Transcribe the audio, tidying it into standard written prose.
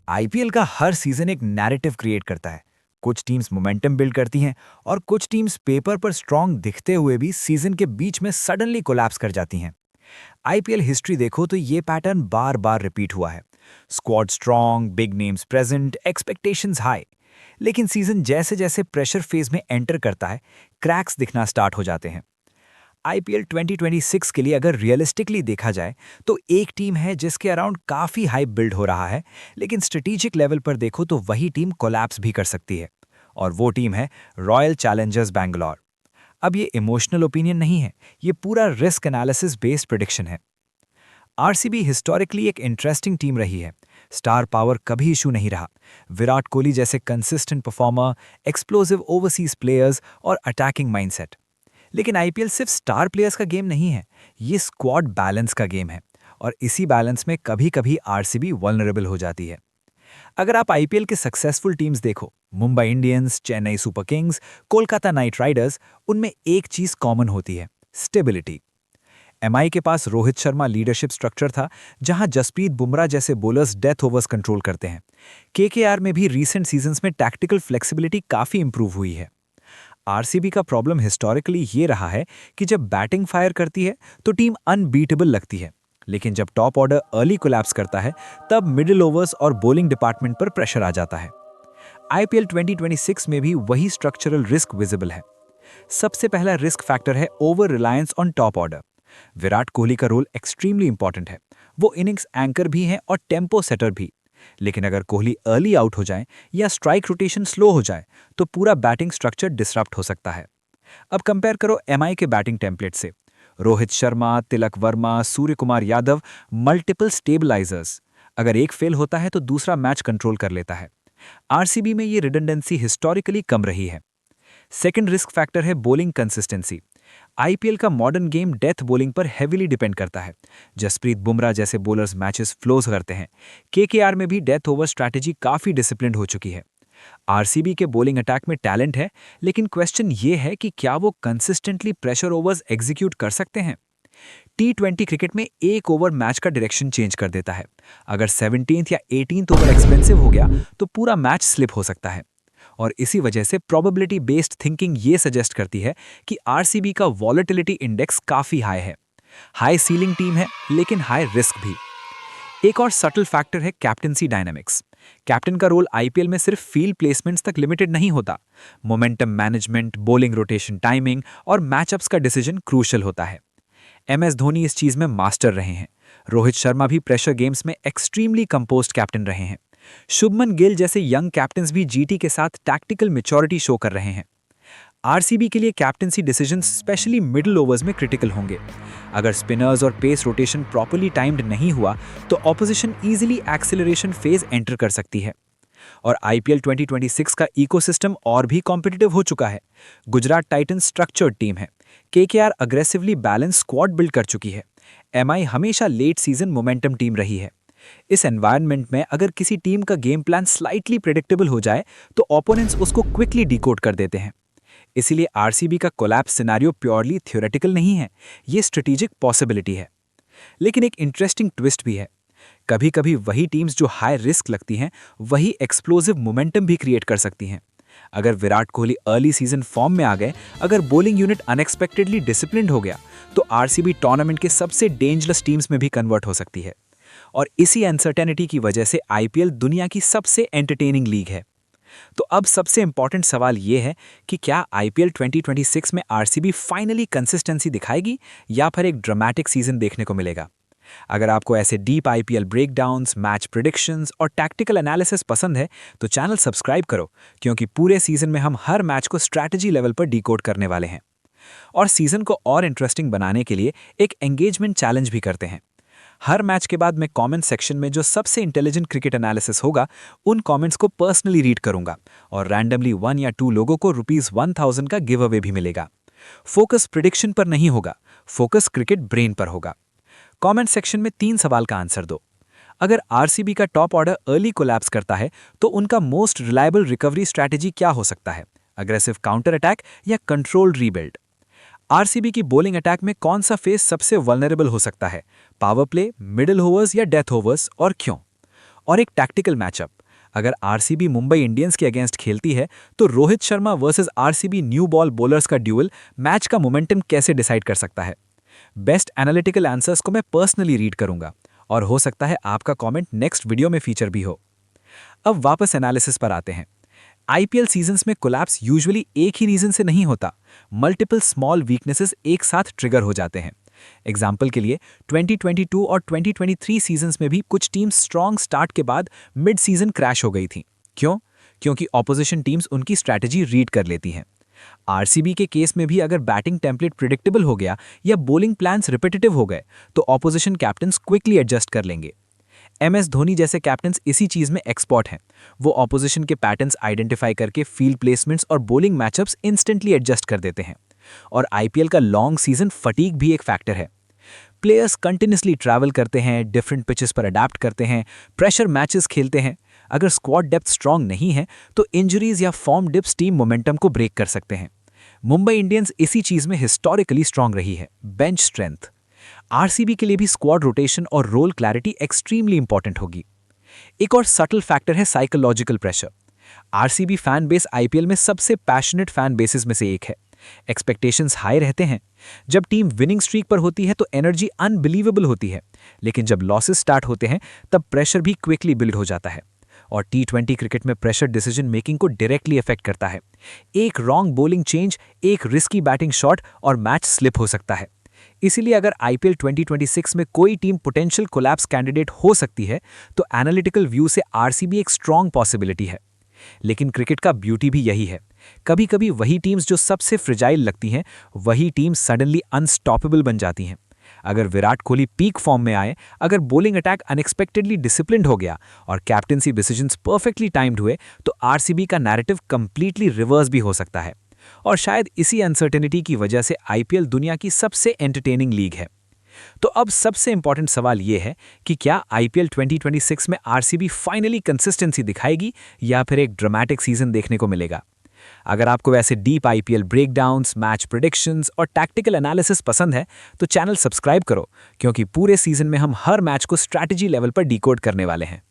IPL का हर season एक narrative create करता है। कुछ टीम्स मोमेंटम बिल्ड करती हैं और कुछ टीम्स पेपर पर स्ट्रांग दिखते हुए भी सीजन के बीच में सडनली कोलैप्स कर जाती हैं। आईपीएल हिस्ट्री देखो तो ये पैटर्न बार बार रिपीट हुआ है। Squad strong, big names present, expectations high. लेकिन सीजन जैसे जैसे प्रेशर फेज में एंटर करता है, क्रैक्स दिखना स्टार्ट हो जाते हैं। आईपीएल 2026 के लिए अगर रियलिस्टिकली देखा जाए तो एक टीम है जिसके अराउंड काफी हाइप बिल्ड हो रहा है, लेकिन स्ट्रेटेजिक लेवल पर देखो तो वही टीम कोलैप्स भी कर सकती है। और वो टीम है रॉयल चैलेंजर्स बैंगलोर। अब ये इमोशनल ओपिनियन नहीं है, ये पूरा रिस्क एनालिसिस बेस्ड प्रिडिक्शन है। आरसीबी हिस्टोरिकली एक इंटरेस्टिंग टीम रही है। स्टार पावर कभी इशू नहीं रहा। विराट कोहली जैसे consistent performer, explosive overseas players और अटैकिंग माइंडसेट। लेकिन आईपीएल सिर्फ स्टार प्लेयर्स का गेम नहीं है, ये स्क्वाड बैलेंस का गेम है। और इसी बैलेंस में कभी कभी आरसीबी वल्नरेबल हो जाती है। अगर आप आईपीएल के सक्सेसफुल टीम्स देखो, Mumbai Indians, Chennai super Kings, Kolkata night Riders, उनमें एक चीज कॉमन होती है, स्टेबिलिटी। एमआई के पास रोहित शर्मा लीडरशिप स्ट्रक्चर था, जहां जसप्रीत बुमराह जैसे बोलर्स डेथ ओवर्स कंट्रोल करते हैं। केकेआर में भी रीसेंट सीजन्स में टैक्टिकल फ्लेक्सिबिलिटी काफी इंप्रूव हुई है। आरसीबी का प्रॉब्लम हिस्टोरिकली ये रहा है कि जब बैटिंग फायर करती है तो टीम अनबीटेबल लगती है, लेकिन जब टॉप ऑर्डर अर्ली कोलैप्स करता है तब मिडिल ओवर्स और बॉलिंग डिपार्टमेंट पर प्रेशर आ जाता है। आईपीएल 2026 में भी वही स्ट्रक्चरल रिस्क विजिबल है। सबसे पहला रिस्क फैक्टर है over reliance on top order. Virat Kohli का रोल एक्सट्रीमली इंपॉर्टेंट है। वो इनिंग्स एंकर भी हैं और टेम्पो सेटर भी। लेकिन अगर कोहली अर्ली आउट हो जाए या स्ट्राइक रोटेशन स्लो हो जाए तो पूरा बैटिंग स्ट्रक्चर डिसरप्ट हो सकता है। अब कंपेयर करो एमआई के बैटिंग टेम्पलेट से। Rohit Sharma, Tilak Varma, Surya Kumar Yadav, multiple stabilisers. अगर एक फेल होता है तो दूसरा मैच कंट्रोल कर लेता है। आरसीबी में ये रिडंडेंसी हिस्टोरिकली कम रही है। सेकंड रिस्क फैक्टर है बॉलिंग कंसिस्टेंसी। आईपीएल का मॉडर्न गेम डेथ बॉलिंग पर हेवीली डिपेंड करता है। जसप्रीत बुमराह जैसे बॉलर्स मैचेस फ्लोज करते हैं। केकेआर में भी डेथ ओवर स्ट्रैटेजी काफी डिसिप्लिन्ड हो चुकी है। आरसीबी के बॉलिंग अटैक में टैलेंट है, लेकिन क्वेश्चन ये है कि क्या वो कंसिस्टेंटली प्रेशर ओवर्स एग्जीक्यूट कर सकते हैं। टी20 क्रिकेट में एक ओवर मैच का डायरेक्शन चेंज कर देता है। अगर 17th या 18th ओवर एक्सपेंसिव हो गया तो पूरा मैच स्लिप हो सकता है। और इसी वजह से प्रोबेबिलिटी बेस्ड थिंकिंग ये सजेस्ट करती है कि आरसीबी का वॉलेटिलिटी इंडेक्स काफी हाई है। हाई सीलिंग टीम है, लेकिन हाई रिस्क भी। एक और सटल फैक्टर है कैप्टेंसी डायनामिक्स। कैप्टन का रोल आईपीएल में सिर्फ फील्ड प्लेसमेंट्स तक लिमिटेड नहीं होता। Momentum management, bowling rotation timing और मैचअप्स का डिसीजन क्रूशल होता है। एमएस धोनी इस चीज में मास्टर रहे हैं। रोहित शर्मा भी प्रेशर गेम्स में एक्सट्रीमली कंपोज्ड कैप्टन रहे हैं। शुभमन गिल जैसे यंग कैप्टन्स भी जीटी के साथ टैक्टिकल मैच्योरिटी शो कर रहे हैं। आरसीबी के लिए captaincy decisions specially middle overs में क्रिटिकल होंगे। अगर स्पिनर्स और पेस रोटेशन प्रॉपर्ली टाइम्ड नहीं हुआ तो opposition easily acceleration phase enter कर सकती है। और आईपीएल 2026 का इकोसिस्टम और भी कॉम्पिटिटिव हो चुका है। गुजरात टाइटंस स्ट्रक्चर्ड टीम है। KKR aggressively balance squad build कर चुकी है। एमआई हमेशा लेट सीजन मोमेंटम टीम रही है। इस एनवायरनमेंट में अगर किसी टीम का गेम प्लान स्लाइटली प्रेडिक्टेबल हो जाए तो ओपोनेंट्स उसको क्विकली डिकोड कर देते हैं। इसीलिए आरसीबी का कोलैप्स सिनेरियो प्योरली थ्योरेटिकल नहीं है, ये स्ट्रेटेजिक पॉसिबिलिटी है। लेकिन एक इंटरेस्टिंग ट्विस्ट भी है। कभी कभी वही टीम्स जो हाई रिस्क लगती हैं वही एक्सप्लोसिव मोमेंटम भी क्रिएट कर सकती हैं। अगर Virat Kohli early season form में आ गए, अगर बॉलिंग यूनिट अनएक्सपेक्टेडली डिसिप्लिन्ड हो गया तो आरसीबी टूर्नामेंट के सबसे डेंजरस टीम्स में भी कन्वर्ट हो सकती है। और इसी अनसर्टेनिटी की वजह से आईपीएल दुनिया की सबसे एंटरटेनिंग लीग है। तो अब सबसे इंपॉर्टेंट सवाल यह है कि क्या आईपीएल 2026 में आरसीबी फाइनली कंसिस्टेंसी दिखाएगी या फिर एक ड्रामेटिक सीजन देखने को मिलेगा। अगर आपको ऐसे deep IPL breakdowns, match predictions और टैक्टिकल एनालिसिस पसंद है तो चैनल सब्सक्राइब करो, क्योंकि पूरे सीजन में हम हर मैच को स्ट्रैटेजी लेवल पर डिकोड करने वाले हैं। और सीजन को और इंटरेस्टिंग बनाने के लिए एक एंगेजमेंट चैलेंज भी करते हैं। हर मैच के बाद मैं कमेंट सेक्शन में जो सबसे इंटेलिजेंट क्रिकेट एनालिसिस होगा उन कमेंट्स को पर्सनली रीड करूंगा और रैंडमली 1 या 2 लोगों को ₹1000 का गिव अवे भी मिलेगा। फोकस प्रिडिक्शन पर नहीं होगा, फोकस क्रिकेट ब्रेन पर होगा। कमेंट सेक्शन में 3 सवाल का आंसर दो। अगर आरसीबी का टॉप ऑर्डर अर्ली कोलैप्स करता है तो उनका मोस्ट रिलायबल रिकवरी स्ट्रैटेजी क्या हो सकता है, अग्रेसिव काउंटर अटैक या कंट्रोल्ड रीबिल्ड। आरसीबी की बॉलिंग अटैक में कौन सा फेस सबसे वल्नरेबल हो सकता है, पावर प्ले, मिडिल ओवर्स या डेथ ओवर्स, और क्यों। और एक टैक्टिकल मैचअप, अगर आरसीबी मुंबई इंडियंस के अगेंस्ट खेलती है तो Rohit Sharma versus RCB new ball bowlers का ड्यूल मैच का मोमेंटम कैसे डिसाइड कर सकता है। बेस्ट एनालिटिकल आंसर्स को मैं पर्सनली रीड करूंगा और हो सकता है आपका कमेंट नेक्स्ट वीडियो में फीचर भी हो। अब वापस एनालिसिस पर आते हैं। आईपीएल सीजन्स में कोलैप्स यूजुअली एक ही रीजन से नहीं होता, मल्टीपल स्मॉल वीकनेसेस एक साथ ट्रिगर हो जाते हैं। एग्जाम्पल के लिए 2022 और 2023 सीजन्स में भी कुछ टीम्स स्ट्रॉन्ग स्टार्ट के बाद मिड सीजन क्रैश हो गई थी। क्यों? क्योंकि ऑपोजिशन टीम्स उनकी स्ट्रैटेजी रीड कर लेती हैं। आरसीबी के केस में भी अगर बैटिंग टेम्पलेट प्रिडिक्टेबल हो गया या बॉलिंग प्लान्स रिपीटेटिव हो गए तो ऑपोजिशन कैप्टन्स क्विकली एडजस्ट कर लेंगे। एमएस धोनी जैसे कैप्टन्स इसी चीज में एक्सपर्ट हैं। वो ऑपोजिशन के पैटर्न्स आइडेंटिफाई करके फील्ड प्लेसमेंट्स और बॉलिंग मैचअप्स इंस्टेंटली एडजस्ट कर देते हैं। और आईपीएल का लॉन्ग सीजन फटीग भी एक फैक्टर है। प्लेयर्स कंटिन्यूसली ट्रैवल करते हैं, डिफरेंट पिचेस पर अडैप्ट करते हैं, प्रेशर मैचेस खेलते हैं। अगर स्क्वाड डेप्थ स्ट्रांग नहीं है तो इंजरीज या फॉर्म डिप्स टीम मोमेंटम को ब्रेक कर सकते हैं। मुंबई इंडियंस इसी चीज में हिस्टोरिकली स्ट्रांग रही है, बेंच स्ट्रेंथ। आरसीबी के लिए भी स्क्वाड रोटेशन और रोल क्लैरिटी एक्सट्रीमली इंपॉर्टेंट होगी। एक और सटल फैक्टर है psychological pressure. RCB fan base IPL में सबसे पैशनेट फैन बेसिस में से एक है। एक्सपेक्टेशंस हाई रहते हैं। जब टीम विनिंग स्ट्रीक पर होती है तो एनर्जी अनबिलीवेबल होती है, लेकिन जब लॉसेस स्टार्ट होते हैं तब प्रेशर भी क्विकली बिल्ड हो जाता है। और टी20 क्रिकेट में प्रेशर डिसीजन मेकिंग को डायरेक्टली अफेक्ट करता है। एक रॉन्ग बॉलिंग चेंज, एक रिस्की बैटिंग शॉट और मैच स्लिप हो सकता है। इसीलिए अगर आईपीएल 2026 में कोई टीम पोटेंशियल कोलैप्स कैंडिडेट हो सकती है तो एनालिटिकल व्यू से आरसीबी एक स्ट्रॉन्ग पॉसिबिलिटी है। लेकिन क्रिकेट का ब्यूटी भी यही है, कभी कभी वही टीम्स जो सबसे फ्रिजाइल लगती हैं वही टीम्स सडनली अनस्टॉपेबल बन जाती हैं। अगर विराट कोहली पीक फॉर्म में आए, अगर बॉलिंग अटैक अनएक्सपेक्टेडली डिसिप्लिन्ड हो गया और कैप्टेंसी डिसीजंस परफेक्टली टाइम्ड हुए तो आरसीबी का नैरेटिव कंप्लीटली रिवर्स भी हो सकता है। और शायद इसी अनसर्टेनिटी की वजह से आईपीएल दुनिया की सबसे एंटरटेनिंग लीग है। तो अब सबसे इंपॉर्टेंट सवाल यह है कि क्या आईपीएल 2026 में आरसीबी फाइनली कंसिस्टेंसी दिखाएगी या फिर एक ड्रामेटिक सीजन देखने को मिलेगा। अगर आपको वैसे deep IPL breakdowns, match predictions और टैक्टिकल एनालिसिस पसंद है तो चैनल सब्सक्राइब करो, क्योंकि पूरे सीजन में हम हर मैच को स्ट्रैटेजी लेवल पर डिकोड करने वाले हैं।